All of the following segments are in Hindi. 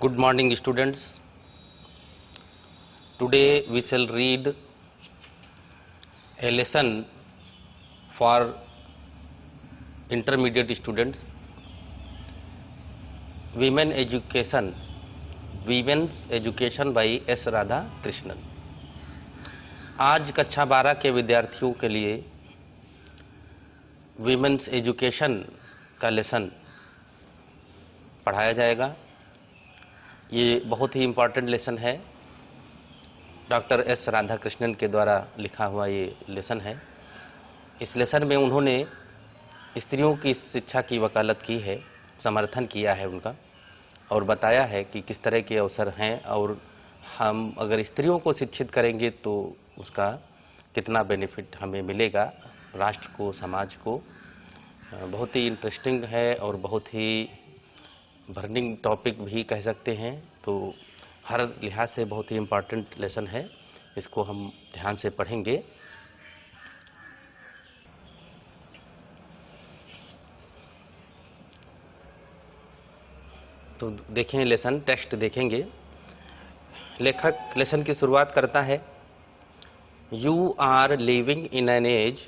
Good morning, students. Today we shall read a lesson for intermediate students. Women's Education by S. Radha Krishnan. आज कक्षा 12 के विद्यार्थियों के लिए विमेंस एजुकेशन का लेसन पढ़ाया जाएगा। ये बहुत ही इम्पॉर्टेंट लेसन है। डॉक्टर एस राधा कृष्णन के द्वारा लिखा हुआ ये लेसन है। इस लेसन में उन्होंने स्त्रियों की शिक्षा की वकालत की है, समर्थन किया है उनका, और बताया है कि किस तरह के अवसर हैं और हम अगर स्त्रियों को शिक्षित करेंगे तो उसका कितना बेनिफिट हमें मिलेगा, राष्ट्र को, समाज को। बहुत ही इंटरेस्टिंग है और बहुत ही बर्निंग टॉपिक भी कह सकते हैं। तो हर लिहाज से बहुत ही इम्पॉर्टेंट लेसन है। इसको हम ध्यान से पढ़ेंगे। तो देखें लेसन, टेक्स्ट देखेंगे। लेखक लेसन की शुरुआत करता है, you are living in an age,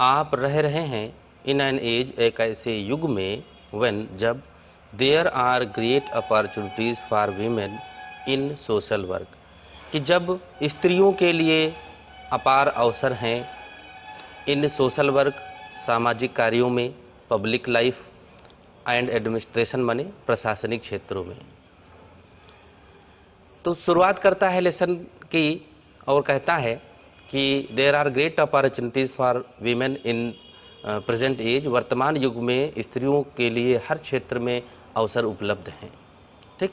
आप रह रहे हैं, इन एन एज, एक ऐसे युग में, व्हेन, जब, there are great opportunities for women in social work, कि जब स्त्रियों के लिए अपार अवसर हैं इन सोशल वर्क, सामाजिक कार्यों में, पब्लिक लाइफ एंड एडमिनिस्ट्रेशन माने प्रशासनिक क्षेत्रों में। तो शुरुआत करता है लेसन की और कहता है कि there are great opportunities for women in present age, वर्तमान युग में स्त्रियों के लिए हर क्षेत्र में अवसर उपलब्ध हैं। ठीक।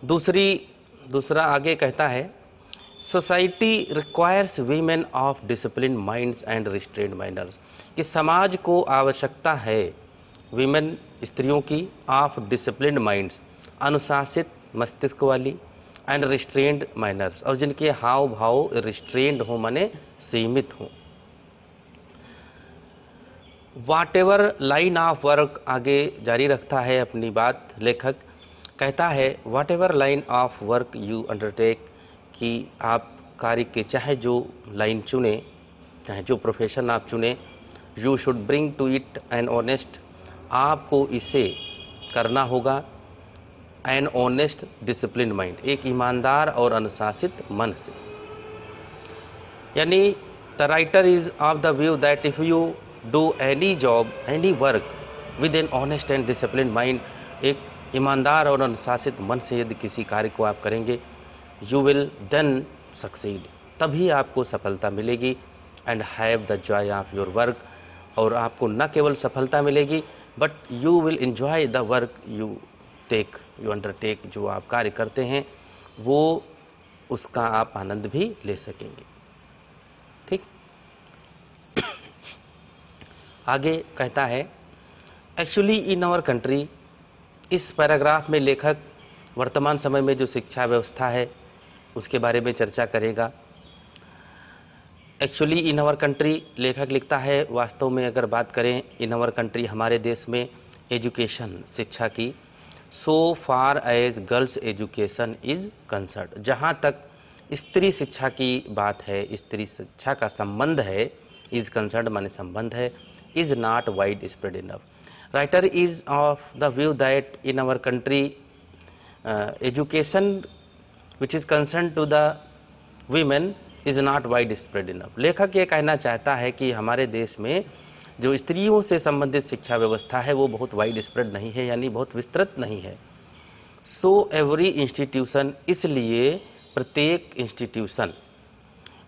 दूसरा आगे कहता है, society requires women of discipline minds and restrained manners, कि समाज को आवश्यकता है वीमेन, स्त्रियों की, ऑफ डिसिप्लिन माइंड्स, अनुशासित मस्तिष्क वाली, एंड रिस्ट्रेन्ड मैनर्स, और जिनके हाव भाव रिस्ट्रेन्ड हो माने सीमित हो। Whatever line of work, आगे जारी रखता है अपनी बात लेखक, कहता है whatever line of work you undertake, कि आप कार्य के चाहे जो लाइन चुने, चाहे जो प्रोफेशन आप चुने, you should bring to it an honest, आपको इसे करना होगा एन ऑनेस्ट डिसिप्लिन माइंड, एक ईमानदार और अनुशासित मन से। यानी the writer is of the view that if you do any job, any work with an honest and discipline mind, एक ईमानदार और अनुशासित मन से यदि किसी कार्य को आप करेंगे, यू विल देन सक्सीड, तभी आपको सफलता मिलेगी, and have the Joy of your work, और आपको न केवल सफलता मिलेगी but you will enjoy the work you undertake, जो आप कार्य करते हैं वो उसका आप आनंद भी ले सकेंगे। ठीक। आगे कहता है, एक्चुअली इन आवर कंट्री, इस पैराग्राफ में लेखक वर्तमान समय में जो शिक्षा व्यवस्था है उसके बारे में चर्चा करेगा। एक्चुअली इन आवर कंट्री, लेखक लिखता है वास्तव में अगर बात करें इन आवर कंट्री, हमारे देश में, एजुकेशन, शिक्षा की, so far as girls education is concern, जहाँ तक स्त्री शिक्षा की बात है, स्त्री शिक्षा का संबंध है, इज कंसर्न माने संबंध है, is not wide spread enough. Writer is of the view that in our country education which is concern to the women is not wide spread enough. लेखक ये कहना चाहता है कि हमारे देश में जो स्त्रियों से संबंधित शिक्षा व्यवस्था है वो बहुत वाइड स्प्रेड नहीं है, यानी बहुत विस्तृत नहीं है। सो एवरी इंस्टीट्यूशन, इसलिए प्रत्येक इंस्टीट्यूशन,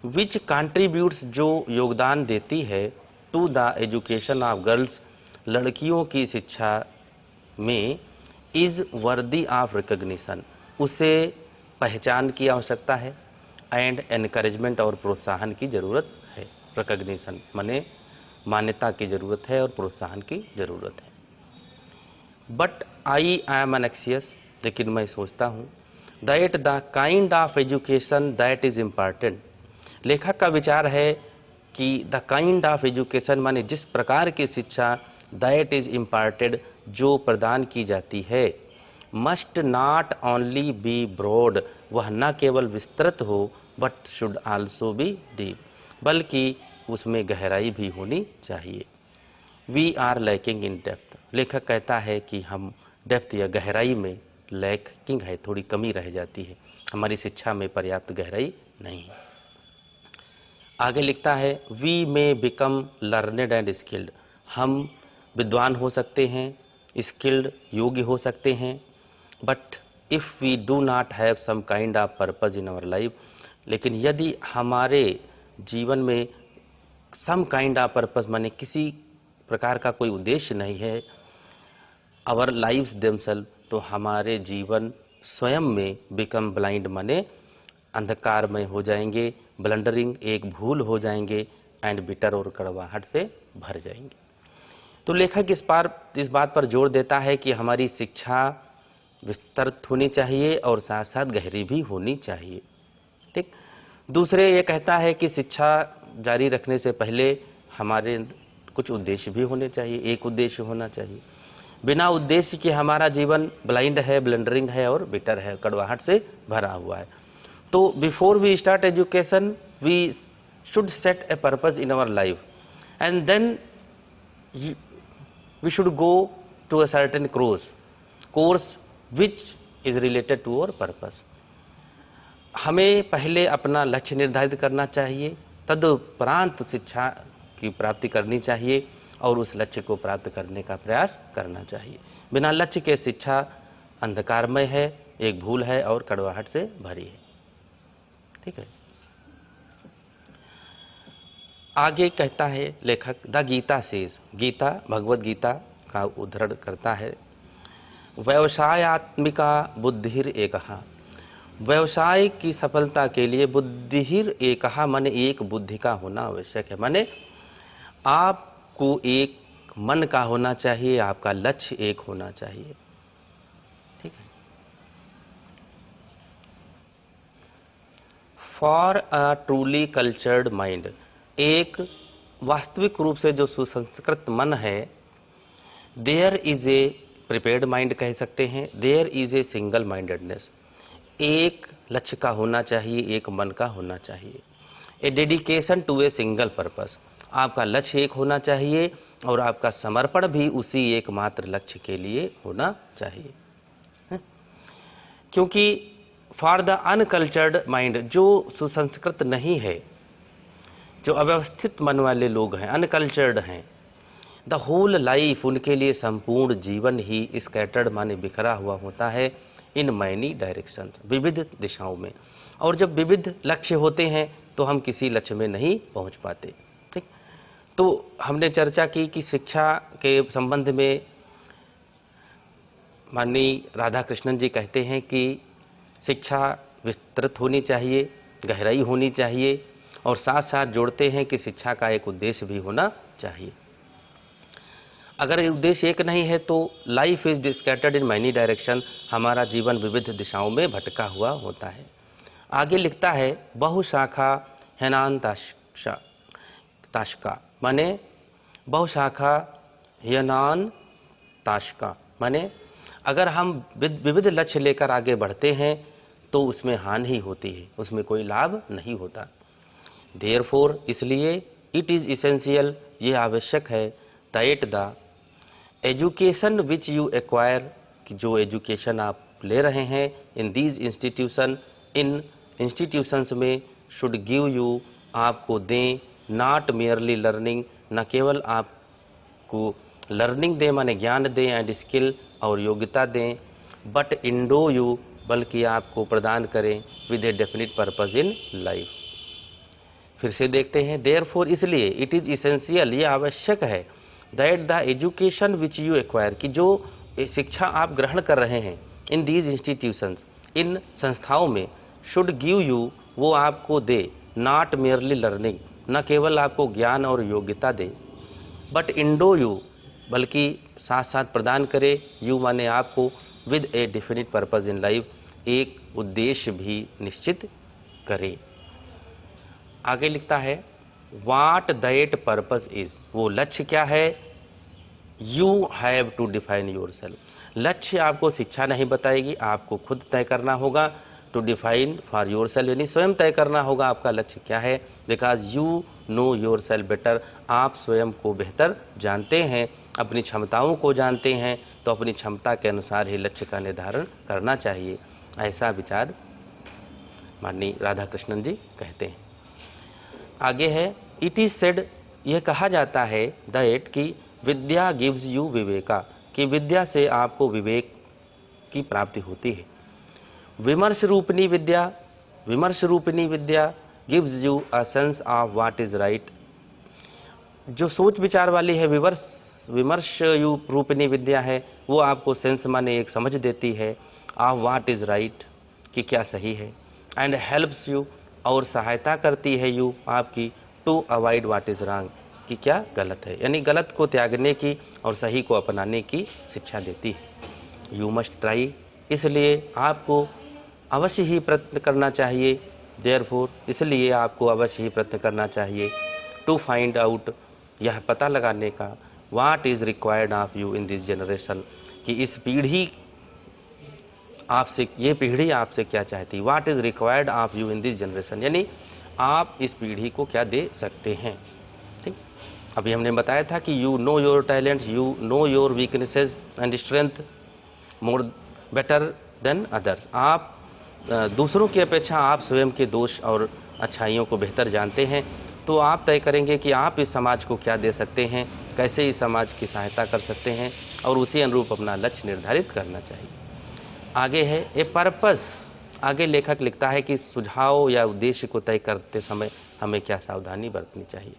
विच कंट्रीब्यूट्स, जो योगदान देती है, to the education of girls, लड़कियों की शिक्षा में, इज वर्दी ऑफ रिकग्निशन, उसे पहचान की आवश्यकता है, एंड एनकरेजमेंट, और प्रोत्साहन की जरूरत है। रिकग्निशन माने मान्यता की जरूरत है और प्रोत्साहन की जरूरत है। बट आई एम एनेक्सियस, लेकिन मैं सोचता हूँ, that the kind of education that is important, लेखक का विचार है कि द काइंड ऑफ एजुकेशन माने जिस प्रकार की शिक्षा, दैट इज इम्पार्टेड, जो प्रदान की जाती है, must not only be broad, वह न केवल विस्तृत हो but should also be deep, बल्कि उसमें गहराई भी होनी चाहिए। We are lacking in depth, लेखक कहता है कि हम डेप्थ या गहराई में लैकिंग है, थोड़ी कमी रह जाती है, हमारी शिक्षा में पर्याप्त गहराई नहीं है। आगे लिखता है we may become learned and skilled, हम विद्वान हो सकते हैं, स्किल्ड योग्य हो सकते हैं, but if we do not have some kind of purpose in our life, लेकिन यदि हमारे जीवन में सम काइंड ऑफ पर्पज माने किसी प्रकार का कोई उद्देश्य नहीं है, आवर लाइव्स देमसेल्फ, तो हमारे जीवन स्वयं में बिकम ब्लाइंड माने अंधकार में हो जाएंगे, ब्लंडरिंग एक भूल हो जाएंगे, एंड बिटर और कड़वाहट से भर जाएंगे। तो लेखक इस बात पर जोर देता है कि हमारी शिक्षा विस्तृत होनी चाहिए और साथ साथ गहरी भी होनी चाहिए। ठीक। दूसरे ये कहता है कि शिक्षा जारी रखने से पहले हमारे कुछ उद्देश्य भी होने चाहिए, एक उद्देश्य होना चाहिए। बिना उद्देश्य के हमारा जीवन ब्लाइंड है, ब्लंडरिंग है और बिटर है, कड़वाहट से भरा हुआ है। तो before we start education we should set a purpose in our life and then we should go to a certain course which is related to our purpose। हमें पहले अपना लक्ष्य निर्धारित करना चाहिए, तदुपरांत शिक्षा की प्राप्ति करनी चाहिए और उस लक्ष्य को प्राप्त करने का प्रयास करना चाहिए। बिना लक्ष्य के शिक्षा अंधकारमय है, एक भूल है और कड़वाहट से भरी है। ठीक है। आगे कहता है लेखक द गीता सेज, गीता भगवत गीता का उद्धरण करता है, व्यवसायात्मिका बुद्धिर एकहा, व्यवसाय की सफलता के लिए बुद्धिर एकहा माने एक बुद्धि का होना आवश्यक है, माने आपको एक मन का होना चाहिए, आपका लक्ष्य एक होना चाहिए। ठीक है। For a truly cultured mind, एक वास्तविक रूप से जो सुसंस्कृत मन है, there is a prepared mind कह सकते हैं, there is a single mindedness, एक लक्ष्य का होना चाहिए, एक मन का होना चाहिए। A dedication to a single purpose, आपका लक्ष्य एक होना चाहिए और आपका समर्पण भी उसी एकमात्र लक्ष्य के लिए होना चाहिए। क्योंकि फॉर द अनकल्चर्ड माइंड, जो सुसंस्कृत नहीं है, जो अव्यवस्थित मन वाले लोग हैं, अनकल्चर्ड हैं, द होल लाइफ, उनके लिए संपूर्ण जीवन ही स्कैटर्ड माने बिखरा हुआ होता है, इन मैनी डायरेक्शन, विविध दिशाओं में। और जब विविध लक्ष्य होते हैं तो हम किसी लक्ष्य में नहीं पहुंच पाते। ठीक। तो हमने चर्चा की कि शिक्षा के संबंध में माननीय राधा कृष्णन जी कहते हैं कि शिक्षा विस्तृत होनी चाहिए, गहराई होनी चाहिए और साथ साथ जोड़ते हैं कि शिक्षा का एक उद्देश्य भी होना चाहिए। अगर उद्देश्य एक नहीं है तो life is scattered in many direction, हमारा जीवन विविध दिशाओं में भटका हुआ होता है। आगे लिखता है बहुशाखा हेनान ताशका माने बहुशाखा हेनान ताशका माने अगर हम विविध लक्ष्य लेकर आगे बढ़ते हैं तो उसमें हानि ही होती है, उसमें कोई लाभ नहीं होता। देयरफॉर, इसलिए इट इज इसेंशियल, ये आवश्यक है, that the education which you acquire, कि जो एजुकेशन आप ले रहे हैं in these institution, in institutions में, शुड गिव यू, आपको दें, नॉट मेयरली लर्निंग, न केवल आपको लर्निंग दें माने ज्ञान दें, एंड स्किल और योग्यता दें, बट इंडो यू, बल्कि आपको प्रदान करें with A definite purpose in life. फिर से देखते हैं, देयरफॉर, इसलिए, इट इज इसेंशियल, ये आवश्यक है, that the education which you acquire, कि जो शिक्षा आप ग्रहण कर रहे हैं इन दीज इंस्टीट्यूशंस, इन संस्थाओं में, शुड गिव यू, वो आपको दे, नॉट मेयरली लर्निंग, न केवल आपको ज्ञान और योग्यता दे, बट इंडो यू, बल्कि साथ साथ प्रदान करे, यू माने आपको, with A definite purpose in life, एक उद्देश्य भी निश्चित करे। आगे लिखता है वाट दैट पर्पज इज, वो लक्ष्य क्या है, you have to define yourself, लक्ष्य आपको शिक्षा नहीं बताएगी, आपको खुद तय करना होगा। To define for yourself, यानी स्वयं तय करना होगा आपका लक्ष्य क्या है। Because you know yourself better, आप स्वयं को बेहतर जानते हैं, अपनी क्षमताओं को जानते हैं, तो अपनी क्षमता के अनुसार ही लक्ष्य का निर्धारण करना चाहिए। ऐसा विचार माननीय राधा कृष्णन जी कहते हैं। आगे है, इट इज सेड, यह कहा जाता है दैट कि विद्या गिव्स यू विवेका, कि विद्या से आपको विवेक की प्राप्ति होती है। विमर्श रूपनी विद्या gives you a sense of what is right, जो सोच विचार वाली है विमर्श रूपनी विद्या है, वो आपको सेंस माने एक समझ देती है ऑफ व्हाट इज राइट, कि क्या सही है। एंड हेल्प्स यू, और सहायता करती है यू आपकी, to avoid what is wrong, कि क्या गलत है, यानी गलत को त्यागने की और सही को अपनाने की शिक्षा देती है। यू मस्ट ट्राई, इसलिए आपको अवश्य ही प्रयत्न करना चाहिए। देयरफॉर, इसलिए आपको अवश्य ही प्रयत्न करना चाहिए। टू फाइंड आउट, यह पता लगाने का, what is required of you in this generation, कि इस पीढ़ी आपसे, ये पीढ़ी आपसे क्या चाहती, what is required of you in this generation, यानी आप इस पीढ़ी को क्या दे सकते हैं। ठीक, अभी हमने बताया था कि you know your talents, you know your weaknesses and strength more better than others, आप दूसरों की अपेक्षा आप स्वयं के दोष और अच्छाइयों को बेहतर जानते हैं। तो आप तय करेंगे कि आप इस समाज को क्या दे सकते हैं, कैसे इस समाज की सहायता कर सकते हैं, और उसी अनुरूप अपना लक्ष्य निर्धारित करना चाहिए। आगे है ए पर्पस, आगे लेखक लिखता है कि सुझाव या उद्देश्य को तय करते समय हमें क्या सावधानी बरतनी चाहिए।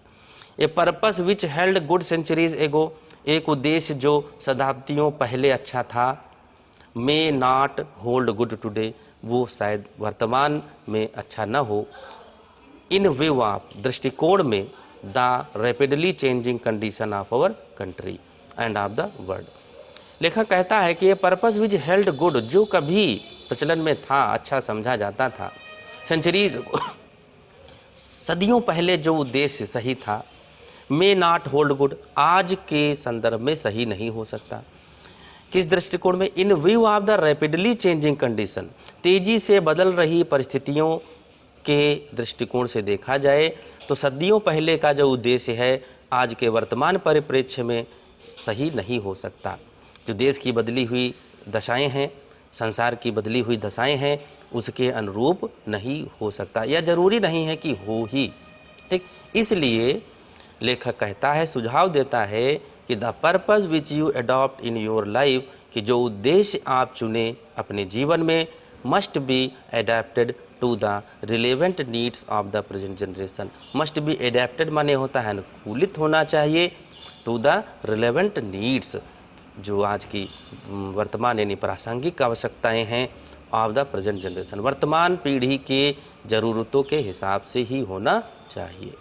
A purpose which held good centuries ago, एक उद्देश्य जो शताब्दियों पहले अच्छा था, may not hold good today, वो शायद वर्तमान में अच्छा न हो। इन व्यू ऑफ, दृष्टिकोण में, the rapidly changing condition of our country and of the world. लेखक कहता है कि ये पर्पस विच हेल्ड गुड, जो कभी प्रचलन में था, अच्छा समझा जाता था, सेंचुरीज सदियों पहले जो उद्देश्य सही था, मे नॉट होल्ड गुड, आज के संदर्भ में सही नहीं हो सकता। किस दृष्टिकोण में, इन view of the rapidly changing condition, तेजी से बदल रही परिस्थितियों के दृष्टिकोण से देखा जाए तो सदियों पहले का जो उद्देश्य है आज के वर्तमान परिप्रेक्ष्य में सही नहीं हो सकता। जो देश की बदली हुई दशाएं हैं, संसार की बदली हुई दशाएं हैं, उसके अनुरूप नहीं हो सकता, या जरूरी नहीं है कि हो ही। ठीक, इसलिए लेखक कहता है, सुझाव देता है कि the purpose which you adopt in your life, कि जो उद्देश्य आप चुने अपने जीवन में, must be adapted to the relevant needs of the present generation. Must be adapted माने होता है अनुकूलित होना चाहिए, टू द रिलेवेंट नीड्स, जो आज की वर्तमान यानी प्रासंगिक आवश्यकताएं हैं, ऑफ द प्रेजेंट जनरेशन, वर्तमान पीढ़ी के जरूरतों के हिसाब से ही होना चाहिए।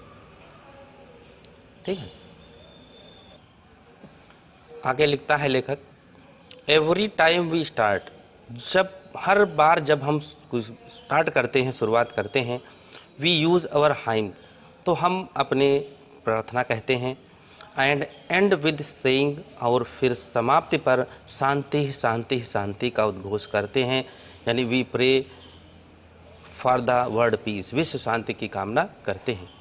ठीक है, आगे लिखता है लेखक, एवरी टाइम वी स्टार्ट, जब हर बार जब हम कुछ स्टार्ट करते हैं, शुरुआत करते हैं, वी यूज़ अवर हाइम्स, तो हम अपने प्रार्थना कहते हैं, एंड विद सेइंग, और फिर समाप्ति पर शांति शांति शांति का उद्घोष करते हैं, यानी we pray for the world peace, विश्व शांति की कामना करते हैं।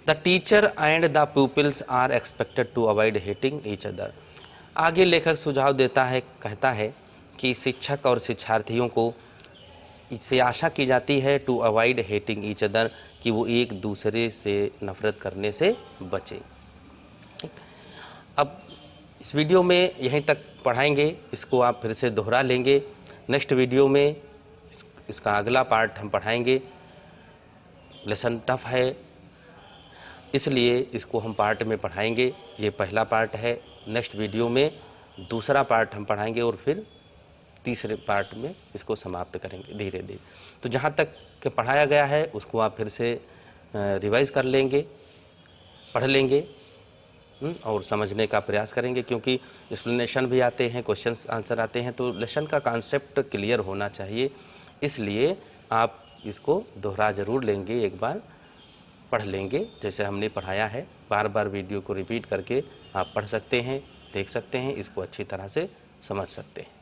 The teacher and the peoples are expected to avoid hating each other. आगे लेखक सुझाव देता है, कहता है कि शिक्षक और शिक्षार्थियों को इससे आशा की जाती है to avoid hating each other, कि वो एक दूसरे से नफरत करने से बचे। अब इस वीडियो में यहीं तक पढ़ाएंगे, इसको आप फिर से दोहरा लेंगे। नेक्स्ट वीडियो में इसका अगला पार्ट हम पढ़ाएंगे। लेसन टफ है, इसलिए इसको हम पार्ट में पढ़ाएंगे। ये पहला पार्ट है, नेक्स्ट वीडियो में दूसरा पार्ट हम पढ़ाएंगे और फिर तीसरे पार्ट में इसको समाप्त करेंगे धीरे धीरे। तो जहाँ तक के पढ़ाया गया है उसको आप फिर से रिवाइज कर लेंगे, पढ़ लेंगे और समझने का प्रयास करेंगे, क्योंकि एक्सप्लेनेशन भी आते हैं, क्वेश्चंस आंसर आते हैं, तो लेसन का कॉन्सेप्ट क्लियर होना चाहिए। इसलिए आप इसको दोहरा जरूर लेंगे, एक बार पढ़ लेंगे जैसे हमने पढ़ाया है। बार बार वीडियो को रिपीट करके आप पढ़ सकते हैं, देख सकते हैं, इसको अच्छी तरह से समझ सकते हैं।